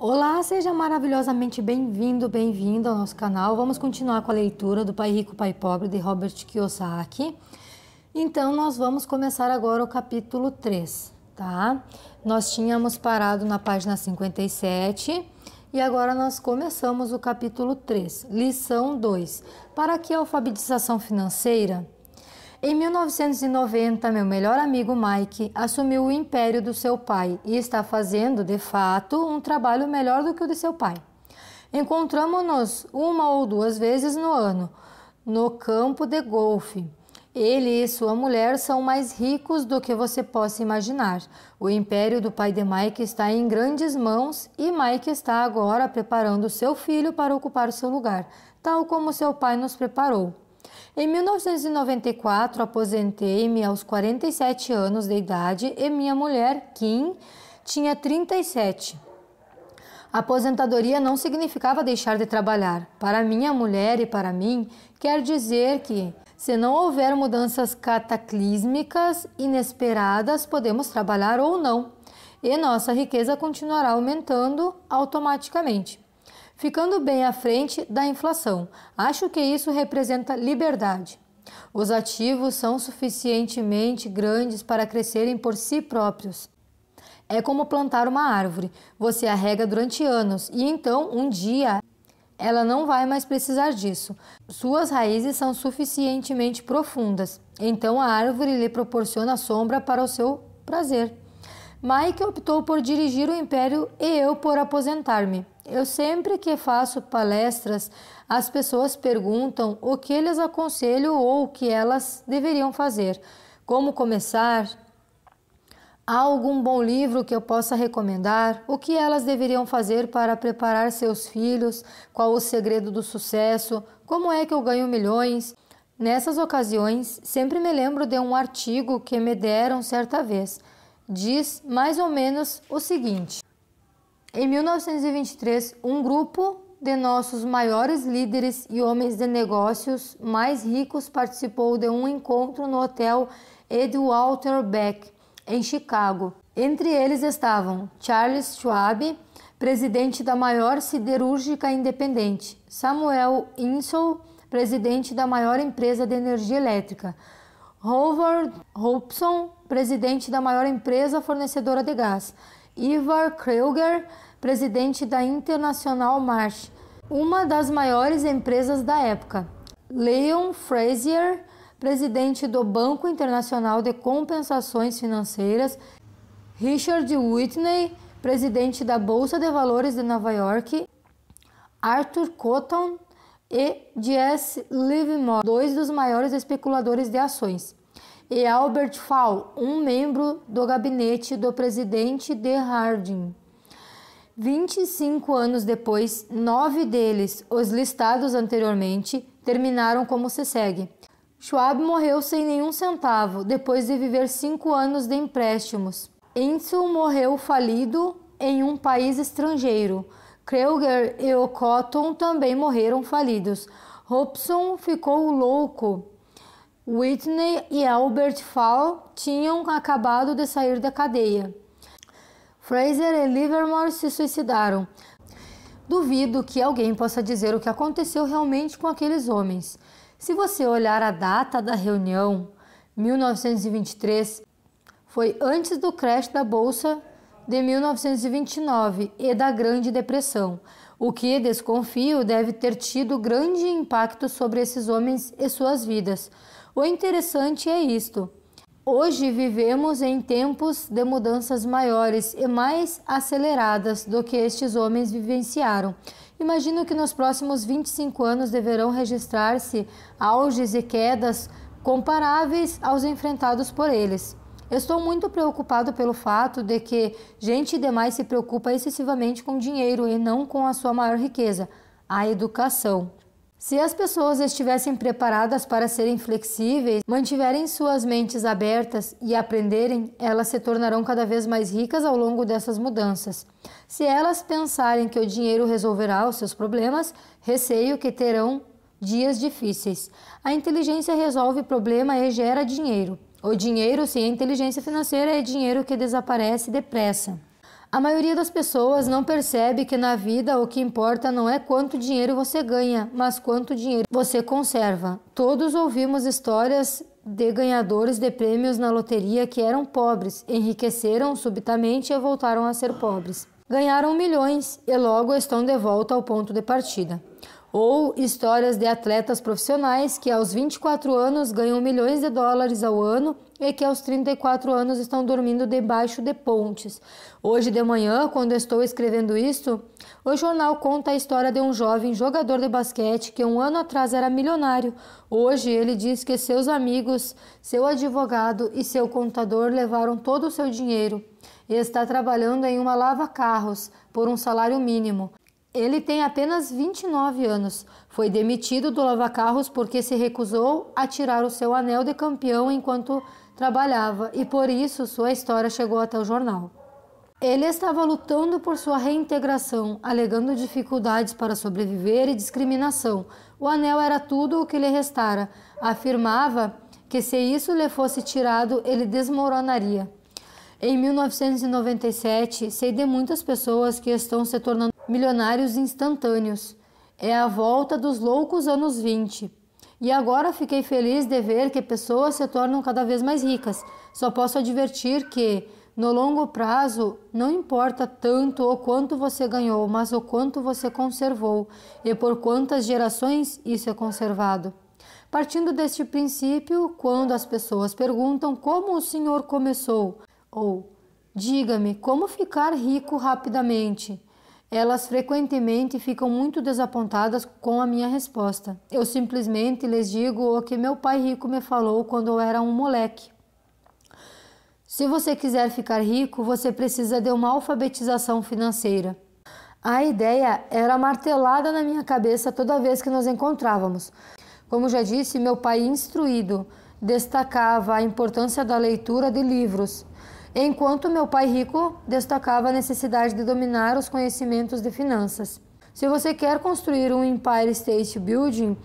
Olá, seja maravilhosamente bem-vindo, bem-vinda ao nosso canal. Vamos continuar com a leitura do Pai Rico, Pai Pobre, de Robert Kiyosaki. Então, nós vamos começar agora o capítulo 3, tá? Nós tínhamos parado na página 57 e agora nós começamos o capítulo 3, lição 2. Para que alfabetização financeira? Em 1990, meu melhor amigo Mike assumiu o império do seu pai e está fazendo, de fato, um trabalho melhor do que o de seu pai. Encontramos-nos uma ou duas vezes no ano, no campo de golfe. Ele e sua mulher são mais ricos do que você possa imaginar. O império do pai de Mike está em grandes mãos e Mike está agora preparando seu filho para ocupar seu lugar, tal como seu pai nos preparou. Em 1994, aposentei-me aos 47 anos de idade e minha mulher, Kim, tinha 37. A aposentadoria não significava deixar de trabalhar. Para minha mulher e para mim, quer dizer que, se não houver mudanças cataclísmicas inesperadas, podemos trabalhar ou não, e nossa riqueza continuará aumentando automaticamente, ficando bem à frente da inflação. Acho que isso representa liberdade. Os ativos são suficientemente grandes para crescerem por si próprios. É como plantar uma árvore. Você a rega durante anos e então, um dia, ela não vai mais precisar disso. Suas raízes são suficientemente profundas. Então, a árvore lhe proporciona sombra para o seu prazer. Mike optou por dirigir o império e eu por aposentar-me. Eu sempre que faço palestras, as pessoas perguntam o que lhes aconselho ou o que elas deveriam fazer. Como começar? Há algum bom livro que eu possa recomendar? O que elas deveriam fazer para preparar seus filhos? Qual o segredo do sucesso? Como é que eu ganho milhões? Nessas ocasiões, sempre me lembro de um artigo que me deram certa vez. Diz mais ou menos o seguinte: em 1923, um grupo de nossos maiores líderes e homens de negócios mais ricos participou de um encontro no hotel Ed Walter Beck, em Chicago. Entre eles estavam Charles Schwab, presidente da maior siderúrgica independente, Samuel Insull, presidente da maior empresa de energia elétrica, Howard Robson, presidente da maior empresa fornecedora de gás, Ivar Kreuger, presidente da International Marsh, uma das maiores empresas da época, Leon Frazier, presidente do Banco Internacional de Compensações Financeiras, Richard Whitney, presidente da Bolsa de Valores de Nova York, Arthur Cotton e Jesse Livermore, dois dos maiores especuladores de ações, e Albert Fall, um membro do gabinete do presidente de Harding. 25 anos depois, 9 deles, os listados anteriormente, terminaram como se segue. Schwab morreu sem nenhum centavo, depois de viver 5 anos de empréstimos. Insull morreu falido em um país estrangeiro. Kreuger e o Cotton também morreram falidos. Robson ficou louco. Whitney e Albert Fall tinham acabado de sair da cadeia. Fraser e Livermore se suicidaram. Duvido que alguém possa dizer o que aconteceu realmente com aqueles homens. Se você olhar a data da reunião, 1923, foi antes do crash da Bolsa de 1929 e da Grande Depressão, o que, desconfio, deve ter tido grande impacto sobre esses homens e suas vidas. O interessante é isto. Hoje vivemos em tempos de mudanças maiores e mais aceleradas do que estes homens vivenciaram. Imagino que nos próximos 25 anos deverão registrar-se auges e quedas comparáveis aos enfrentados por eles. Estou muito preocupado pelo fato de que gente demais se preocupa excessivamente com dinheiro e não com a sua maior riqueza, a educação. Se as pessoas estivessem preparadas para serem flexíveis, mantiverem suas mentes abertas e aprenderem, elas se tornarão cada vez mais ricas ao longo dessas mudanças. Se elas pensarem que o dinheiro resolverá os seus problemas, receio que terão dias difíceis. A inteligência resolve problema e gera dinheiro. O dinheiro sem a inteligência financeira é dinheiro que desaparece depressa. A maioria das pessoas não percebe que na vida o que importa não é quanto dinheiro você ganha, mas quanto dinheiro você conserva. Todos ouvimos histórias de ganhadores de prêmios na loteria que eram pobres, enriqueceram subitamente e voltaram a ser pobres. Ganharam milhões e logo estão de volta ao ponto de partida. Ou histórias de atletas profissionais que aos 24 anos ganham milhões de dólares ao ano e que aos 34 anos estão dormindo debaixo de pontes. Hoje de manhã, quando estou escrevendo isto, o jornal conta a história de um jovem jogador de basquete que um ano atrás era milionário. Hoje ele diz que seus amigos, seu advogado e seu contador levaram todo o seu dinheiro e está trabalhando em uma lava-carros por um salário mínimo. Ele tem apenas 29 anos. Foi demitido do lava-carros porque se recusou a tirar o seu anel de campeão enquanto trabalhava e por isso sua história chegou até o jornal. Ele estava lutando por sua reintegração, alegando dificuldades para sobreviver e discriminação. O anel era tudo o que lhe restara. Afirmava que se isso lhe fosse tirado, ele desmoronaria. Em 1997, sei de muitas pessoas que estão se tornando milionários instantâneos. É a volta dos loucos anos 20. E agora fiquei feliz de ver que pessoas se tornam cada vez mais ricas. Só posso advertir que, no longo prazo, não importa tanto o quanto você ganhou, mas o quanto você conservou e por quantas gerações isso é conservado. Partindo deste princípio, quando as pessoas perguntam como o senhor começou, ou diga-me como ficar rico rapidamente, elas frequentemente ficam muito desapontadas com a minha resposta. Eu simplesmente lhes digo o que meu pai rico me falou quando eu era um moleque. Se você quiser ficar rico, você precisa de uma alfabetização financeira. A ideia era martelada na minha cabeça toda vez que nos encontrávamos. Como já disse, meu pai instruído destacava a importância da leitura de livros, enquanto meu pai rico destacava a necessidade de dominar os conhecimentos de finanças. Se você quer construir um Empire State Building,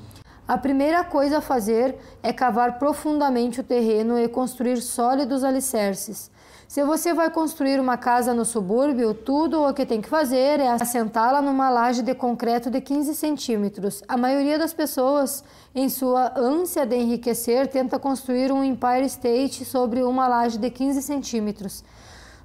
a primeira coisa a fazer é cavar profundamente o terreno e construir sólidos alicerces. Se você vai construir uma casa no subúrbio, tudo o que tem que fazer é assentá-la numa laje de concreto de 15 centímetros. A maioria das pessoas, em sua ânsia de enriquecer, tenta construir um Empire State sobre uma laje de 15 centímetros.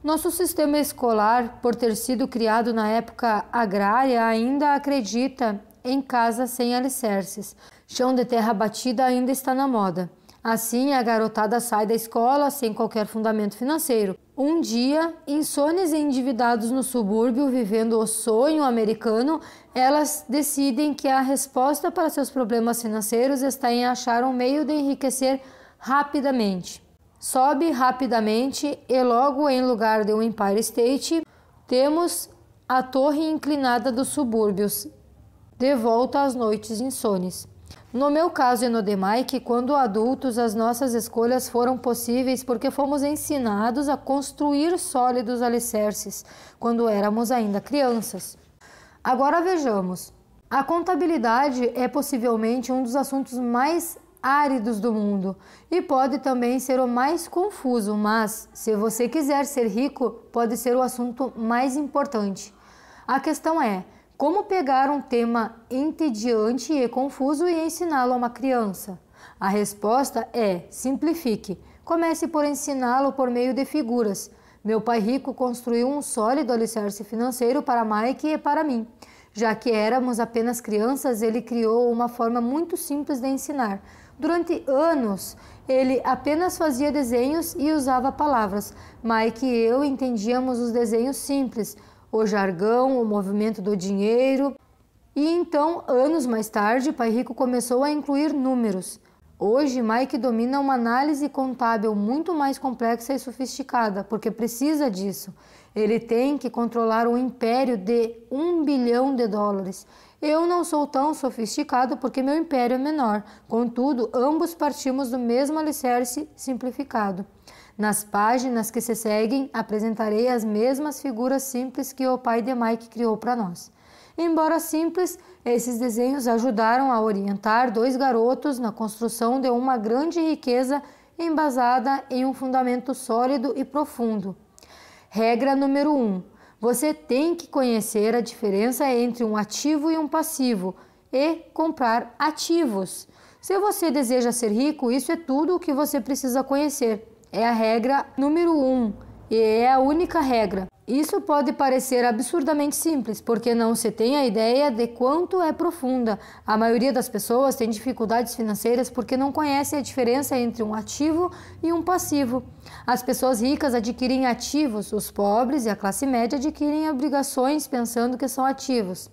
Nosso sistema escolar, por ter sido criado na época agrária, ainda acredita em casas sem alicerces. Chão de terra batida ainda está na moda. Assim, a garotada sai da escola sem qualquer fundamento financeiro. Um dia, insones e endividados no subúrbio, vivendo o sonho americano, elas decidem que a resposta para seus problemas financeiros está em achar um meio de enriquecer rapidamente. Sobe rapidamente e logo em lugar de um Empire State, temos a torre inclinada dos subúrbios, de volta às noites insones. No meu caso e no de Mike, quando adultos, as nossas escolhas foram possíveis porque fomos ensinados a construir sólidos alicerces quando éramos ainda crianças. Agora vejamos. A contabilidade é possivelmente um dos assuntos mais áridos do mundo e pode também ser o mais confuso, mas se você quiser ser rico, pode ser o assunto mais importante. A questão é: como pegar um tema entediante e confuso e ensiná-lo a uma criança? A resposta é: simplifique. Comece por ensiná-lo por meio de figuras. Meu pai rico construiu um sólido alicerce financeiro para Mike e para mim. Já que éramos apenas crianças, ele criou uma forma muito simples de ensinar. Durante anos, ele apenas fazia desenhos e usava palavras. Mike e eu entendíamos os desenhos simples, o jargão, o movimento do dinheiro. E então, anos mais tarde, Pai Rico começou a incluir números. Hoje, Mike domina uma análise contábil muito mais complexa e sofisticada, porque precisa disso. Ele tem que controlar um império de $1 bilhão. Eu não sou tão sofisticado porque meu império é menor. Contudo, ambos partimos do mesmo alicerce simplificado. Nas páginas que se seguem, apresentarei as mesmas figuras simples que o pai de Mike criou para nós. Embora simples, esses desenhos ajudaram a orientar dois garotos na construção de uma grande riqueza embasada em um fundamento sólido e profundo. Regra número 1. Você tem que conhecer a diferença entre um ativo e um passivo e comprar ativos. Se você deseja ser rico, isso é tudo o que você precisa conhecer. É a regra número 1 e é a única regra. Isso pode parecer absurdamente simples, porque não se tem a ideia de quanto é profunda. A maioria das pessoas tem dificuldades financeiras porque não conhece a diferença entre um ativo e um passivo. As pessoas ricas adquirem ativos, os pobres e a classe média adquirem obrigações pensando que são ativos.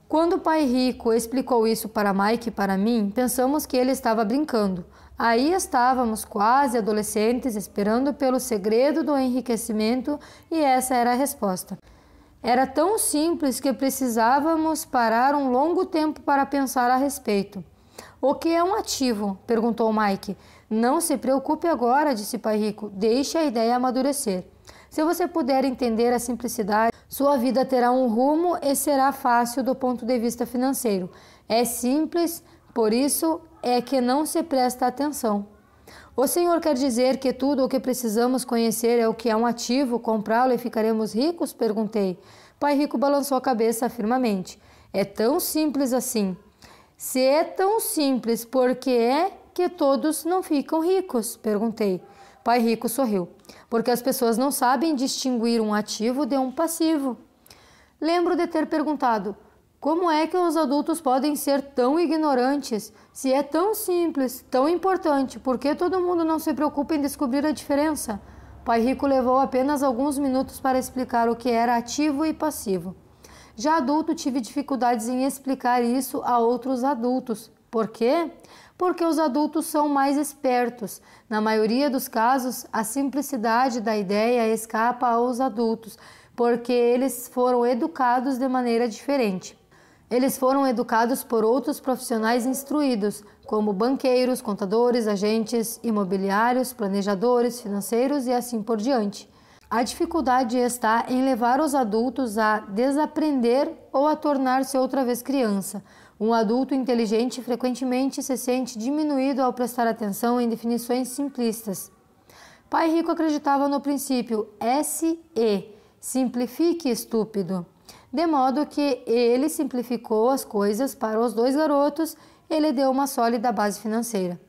Quando o pai rico explicou isso para Mike e para mim, pensamos que ele estava brincando. Aí estávamos quase adolescentes esperando pelo segredo do enriquecimento e essa era a resposta. Era tão simples que precisávamos parar um longo tempo para pensar a respeito. O que é um ativo? Perguntou Mike. Não se preocupe agora, disse pai rico. Deixe a ideia amadurecer. Se você puder entender a simplicidade, sua vida terá um rumo e será fácil do ponto de vista financeiro. É simples, por isso é que não se presta atenção. O Senhor quer dizer que tudo o que precisamos conhecer é o que é um ativo, comprá-lo e ficaremos ricos? Perguntei. Pai rico balançou a cabeça afirmamente. É tão simples assim. Se é tão simples, por que é que todos não ficam ricos? Perguntei. Pai rico sorriu. Porque as pessoas não sabem distinguir um ativo de um passivo. Lembro de ter perguntado: como é que os adultos podem ser tão ignorantes? Se é tão simples, tão importante, por que todo mundo não se preocupa em descobrir a diferença? Pai rico levou apenas alguns minutos para explicar o que era ativo e passivo. Já adulto, tive dificuldades em explicar isso a outros adultos. Por quê? Porque os adultos são mais espertos. Na maioria dos casos, a simplicidade da ideia escapa aos adultos, porque eles foram educados de maneira diferente. Eles foram educados por outros profissionais instruídos, como banqueiros, contadores, agentes imobiliários, planejadores financeiros e assim por diante. A dificuldade está em levar os adultos a desaprender ou a tornar-se outra vez criança. Um adulto inteligente frequentemente se sente diminuído ao prestar atenção em definições simplistas. Pai rico acreditava no princípio SE, simplifique, estúpido. De modo que ele simplificou as coisas para os dois garotos e lhe deu uma sólida base financeira.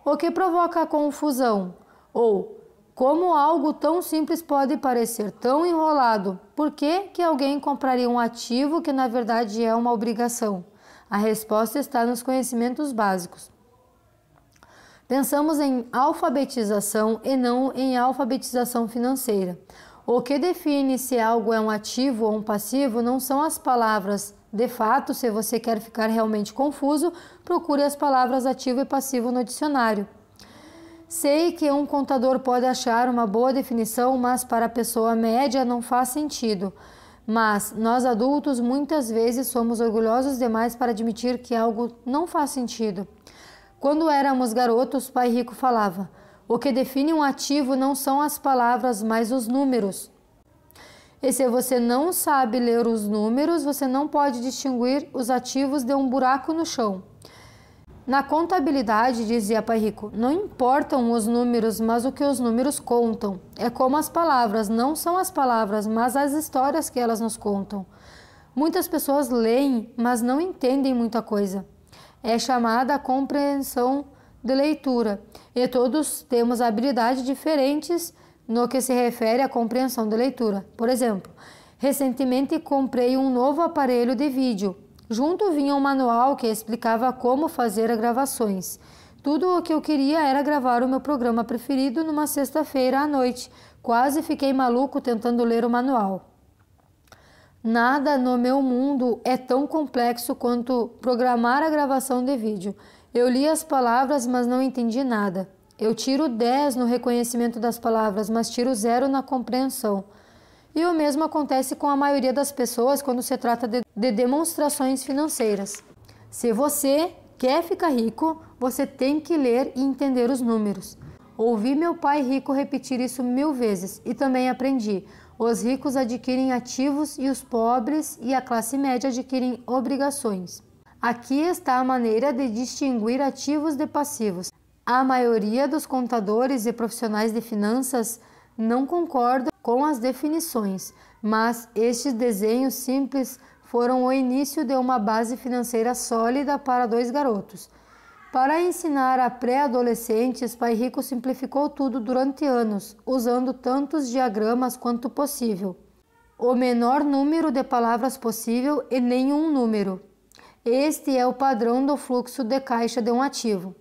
O que provoca a confusão? Ou, como algo tão simples pode parecer tão enrolado? Por que alguém compraria um ativo que na verdade é uma obrigação? A resposta está nos conhecimentos básicos. Pensamos em alfabetização e não em alfabetização financeira. O que define se algo é um ativo ou um passivo não são as palavras. De fato, se você quer ficar realmente confuso, procure as palavras ativo e passivo no dicionário. Sei que um contador pode achar uma boa definição, mas para a pessoa média não faz sentido. Mas nós adultos muitas vezes somos orgulhosos demais para admitir que algo não faz sentido. Quando éramos garotos, pai rico falava: o que define um ativo não são as palavras, mas os números. E se você não sabe ler os números, você não pode distinguir os ativos de um buraco no chão. Na contabilidade, dizia pai rico, não importam os números, mas o que os números contam. É como as palavras, não são as palavras, mas as histórias que elas nos contam. Muitas pessoas leem, mas não entendem muita coisa. É chamada a compreensão de leitura, e todos temos habilidades diferentes no que se refere à compreensão de leitura. Por exemplo, recentemente comprei um novo aparelho de vídeo. Junto vinha um manual que explicava como fazer gravações. Tudo o que eu queria era gravar o meu programa preferido numa sexta-feira à noite. Quase fiquei maluco tentando ler o manual. Nada no meu mundo é tão complexo quanto programar a gravação de vídeo. Eu li as palavras, mas não entendi nada. Eu tiro 10 no reconhecimento das palavras, mas tiro 0 na compreensão. E o mesmo acontece com a maioria das pessoas quando se trata de demonstrações financeiras. Se você quer ficar rico, você tem que ler e entender os números. Ouvi meu pai rico repetir isso 1000 vezes e também aprendi. Os ricos adquirem ativos e os pobres e a classe média adquirem obrigações. Aqui está a maneira de distinguir ativos de passivos. A maioria dos contadores e profissionais de finanças não concordam com as definições. mas estes desenhos simples foram o início de uma base financeira sólida para 2 garotos. Para ensinar a pré-adolescentes, Pai Rico simplificou tudo durante anos, usando tantos diagramas quanto possível. O menor número de palavras possível e nenhum número. Este é o padrão do fluxo de caixa de um ativo.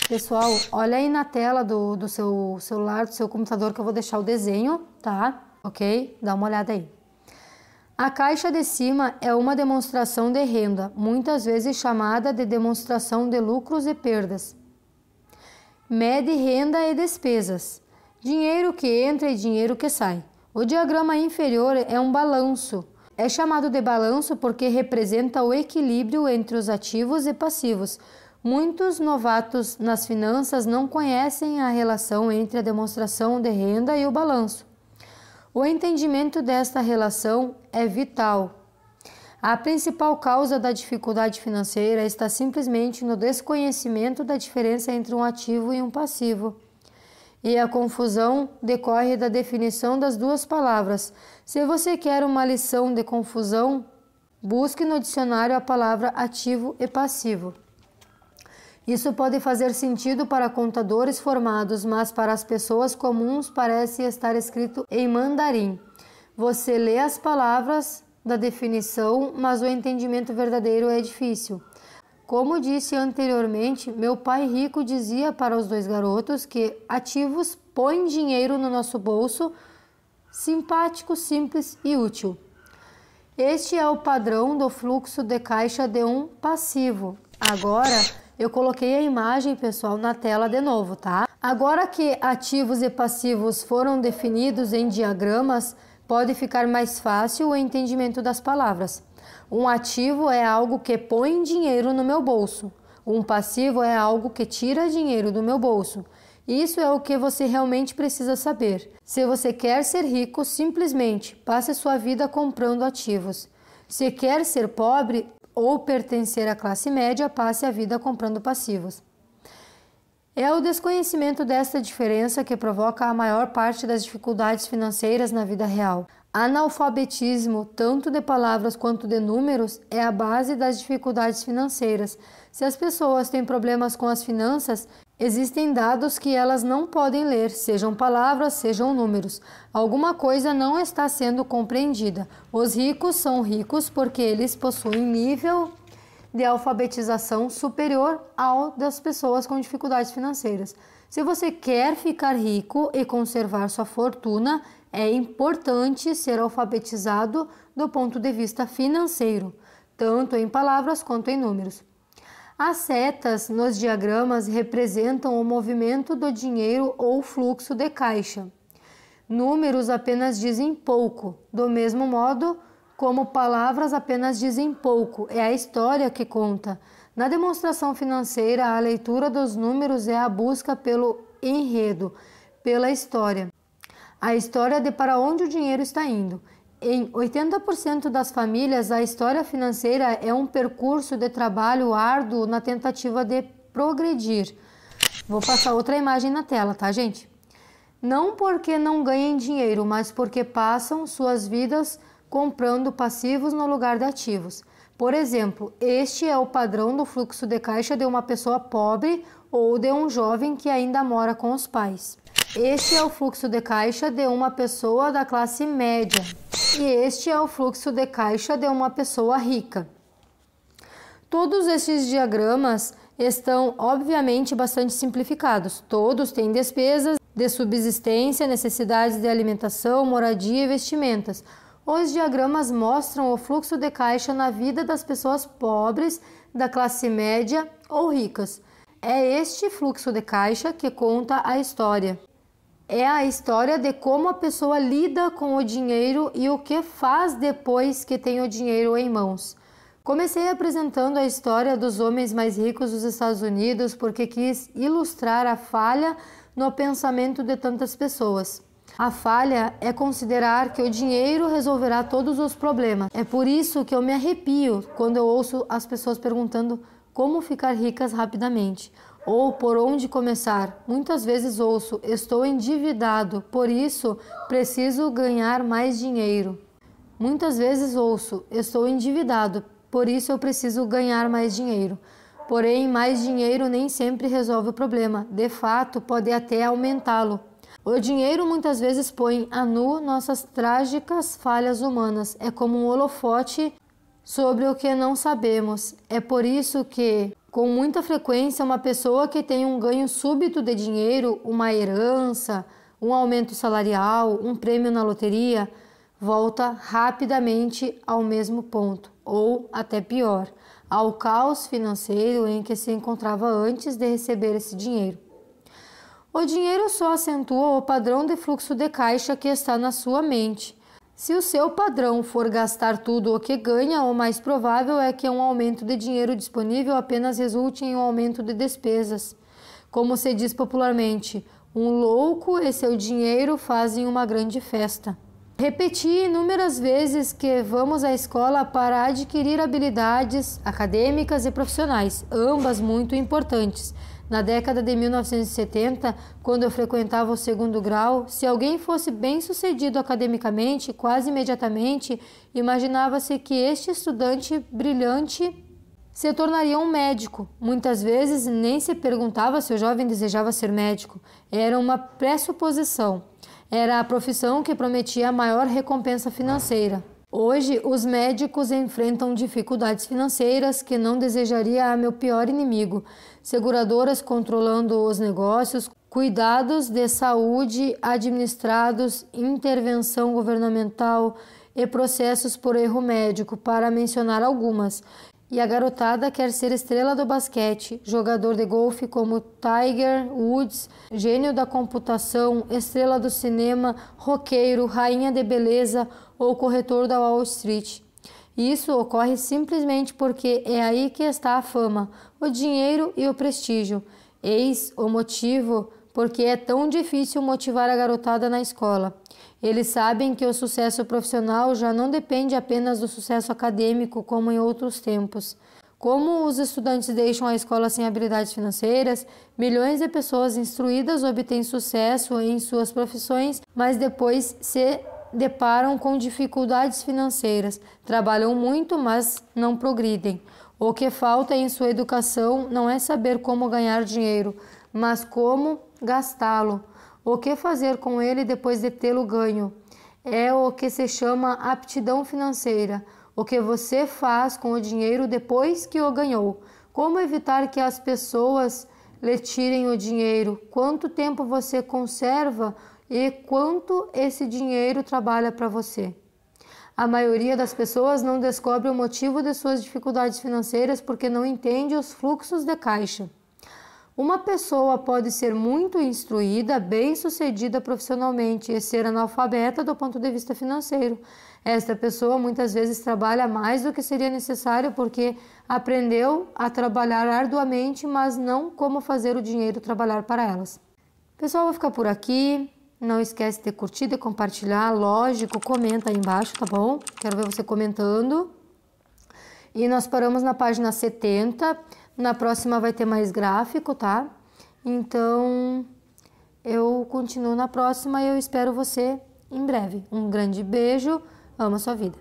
Pessoal, olha aí na tela do seu celular, do seu computador, que eu vou deixar o desenho, tá? Ok? Dá uma olhada aí. A caixa de cima é uma demonstração de renda, muitas vezes chamada de demonstração de lucros e perdas. Mede renda e despesas, dinheiro que entra e dinheiro que sai. O diagrama inferior é um balanço. É chamado de balanço porque representa o equilíbrio entre os ativos e passivos. Muitos novatos nas finanças não conhecem a relação entre a demonstração de renda e o balanço. O entendimento desta relação é vital. A principal causa da dificuldade financeira está simplesmente no desconhecimento da diferença entre um ativo e um passivo. E a confusão decorre da definição das duas palavras. Se você quer uma lição de confusão, busque no dicionário a palavra ativo e passivo. Isso pode fazer sentido para contadores formados, mas para as pessoas comuns parece estar escrito em mandarim. Você lê as palavras da definição, mas o entendimento verdadeiro é difícil. Como disse anteriormente, meu pai rico dizia para os 2 garotos que ativos põem dinheiro no nosso bolso, simpático, simples e útil. Este é o padrão do fluxo de caixa de um passivo. Agora, eu coloquei a imagem, pessoal, na tela de novo, tá? Agora que ativos e passivos foram definidos em diagramas, pode ficar mais fácil o entendimento das palavras. Um ativo é algo que põe dinheiro no meu bolso. Um passivo é algo que tira dinheiro do meu bolso. Isso é o que você realmente precisa saber. Se você quer ser rico, simplesmente passe sua vida comprando ativos. Se quer ser pobre ou pertencer à classe média, passe a vida comprando passivos. É o desconhecimento desta diferença que provoca a maior parte das dificuldades financeiras na vida real. Analfabetismo, tanto de palavras quanto de números, é a base das dificuldades financeiras. Se as pessoas têm problemas com as finanças, existem dados que elas não podem ler, sejam palavras, sejam números. Alguma coisa não está sendo compreendida. Os ricos são ricos porque eles possuem nível de alfabetização superior ao das pessoas com dificuldades financeiras. Se você quer ficar rico e conservar sua fortuna, é importante ser alfabetizado do ponto de vista financeiro, tanto em palavras quanto em números. As setas nos diagramas representam o movimento do dinheiro ou fluxo de caixa. Números apenas dizem pouco, do mesmo modo como palavras apenas dizem pouco, é a história que conta. Na demonstração financeira, a leitura dos números é a busca pelo enredo, pela história. A história de para onde o dinheiro está indo. Em 80% das famílias, a história financeira é um percurso de trabalho árduo na tentativa de progredir. Vou passar outra imagem na tela, tá, gente? Não porque não ganhem dinheiro, mas porque passam suas vidas comprando passivos no lugar de ativos. Por exemplo, este é o padrão do fluxo de caixa de uma pessoa pobre ou de um jovem que ainda mora com os pais. Este é o fluxo de caixa de uma pessoa da classe média. E este é o fluxo de caixa de uma pessoa rica. Todos estes diagramas estão, obviamente, bastante simplificados. Todos têm despesas de subsistência, necessidades de alimentação, moradia e vestimentas. Os diagramas mostram o fluxo de caixa na vida das pessoas pobres, da classe média ou ricas. É este fluxo de caixa que conta a história. É a história de como a pessoa lida com o dinheiro e o que faz depois que tem o dinheiro em mãos. Comecei apresentando a história dos homens mais ricos dos Estados Unidos porque quis ilustrar a falha no pensamento de tantas pessoas. A falha é considerar que o dinheiro resolverá todos os problemas. É por isso que eu me arrepio quando eu ouço as pessoas perguntando como ficar ricas rapidamente ou por onde começar. Muitas vezes ouço: estou endividado, por isso preciso ganhar mais dinheiro. Muitas vezes ouço: estou endividado, por isso eu preciso ganhar mais dinheiro. Porém, mais dinheiro nem sempre resolve o problema. De fato, pode até aumentá-lo. O dinheiro muitas vezes põe a nu nossas trágicas falhas humanas. É como um holofote sobre o que não sabemos. É por isso que, com muita frequência, uma pessoa que tem um ganho súbito de dinheiro, uma herança, um aumento salarial, um prêmio na loteria, volta rapidamente ao mesmo ponto, ou até pior, ao caos financeiro em que se encontrava antes de receber esse dinheiro. O dinheiro só acentua o padrão de fluxo de caixa que está na sua mente. Se o seu padrão for gastar tudo o que ganha, o mais provável é que um aumento de dinheiro disponível apenas resulte em um aumento de despesas. Como se diz popularmente, um louco e seu dinheiro fazem uma grande festa. Repeti inúmeras vezes que vamos à escola para adquirir habilidades acadêmicas e profissionais, ambas muito importantes. Na década de 1970, quando eu frequentava o segundo grau, se alguém fosse bem-sucedido academicamente, quase imediatamente, imaginava-se que este estudante brilhante se tornaria um médico. Muitas vezes nem se perguntava se o jovem desejava ser médico. Era uma pressuposição. Era a profissão que prometia a maior recompensa financeira. Hoje, os médicos enfrentam dificuldades financeiras que não desejaria a meu pior inimigo. Seguradoras controlando os negócios, cuidados de saúde administrados, intervenção governamental e processos por erro médico, para mencionar algumas. E a garotada quer ser estrela do basquete, jogador de golfe como Tiger Woods, gênio da computação, estrela do cinema, roqueiro, rainha de beleza ou corretor da Wall Street. Isso ocorre simplesmente porque é aí que está a fama, o dinheiro e o prestígio. Eis o motivo porque é tão difícil motivar a garotada na escola. Eles sabem que o sucesso profissional já não depende apenas do sucesso acadêmico como em outros tempos. Como os estudantes deixam a escola sem habilidades financeiras, milhões de pessoas instruídas obtêm sucesso em suas profissões, mas depois se deparam com dificuldades financeiras. Trabalham muito, mas não progridem. O que falta em sua educação não é saber como ganhar dinheiro, mas como gastá-lo. O que fazer com ele depois de tê-lo ganho? É o que se chama aptidão financeira. O que você faz com o dinheiro depois que o ganhou? Como evitar que as pessoas lhe tirem o dinheiro? Quanto tempo você conserva e quanto esse dinheiro trabalha para você? A maioria das pessoas não descobre o motivo de suas dificuldades financeiras porque não entende os fluxos de caixa. Uma pessoa pode ser muito instruída, bem-sucedida profissionalmente e ser analfabeta do ponto de vista financeiro. Esta pessoa muitas vezes trabalha mais do que seria necessário porque aprendeu a trabalhar arduamente, mas não como fazer o dinheiro trabalhar para elas. Pessoal, vou ficar por aqui. Não esquece de curtir, de compartilhar, lógico, comenta aí embaixo, tá bom? Quero ver você comentando. E nós paramos na página 70. Na próxima vai ter mais gráfico, tá? Então, eu continuo na próxima e eu espero você em breve. Um grande beijo, amo a sua vida.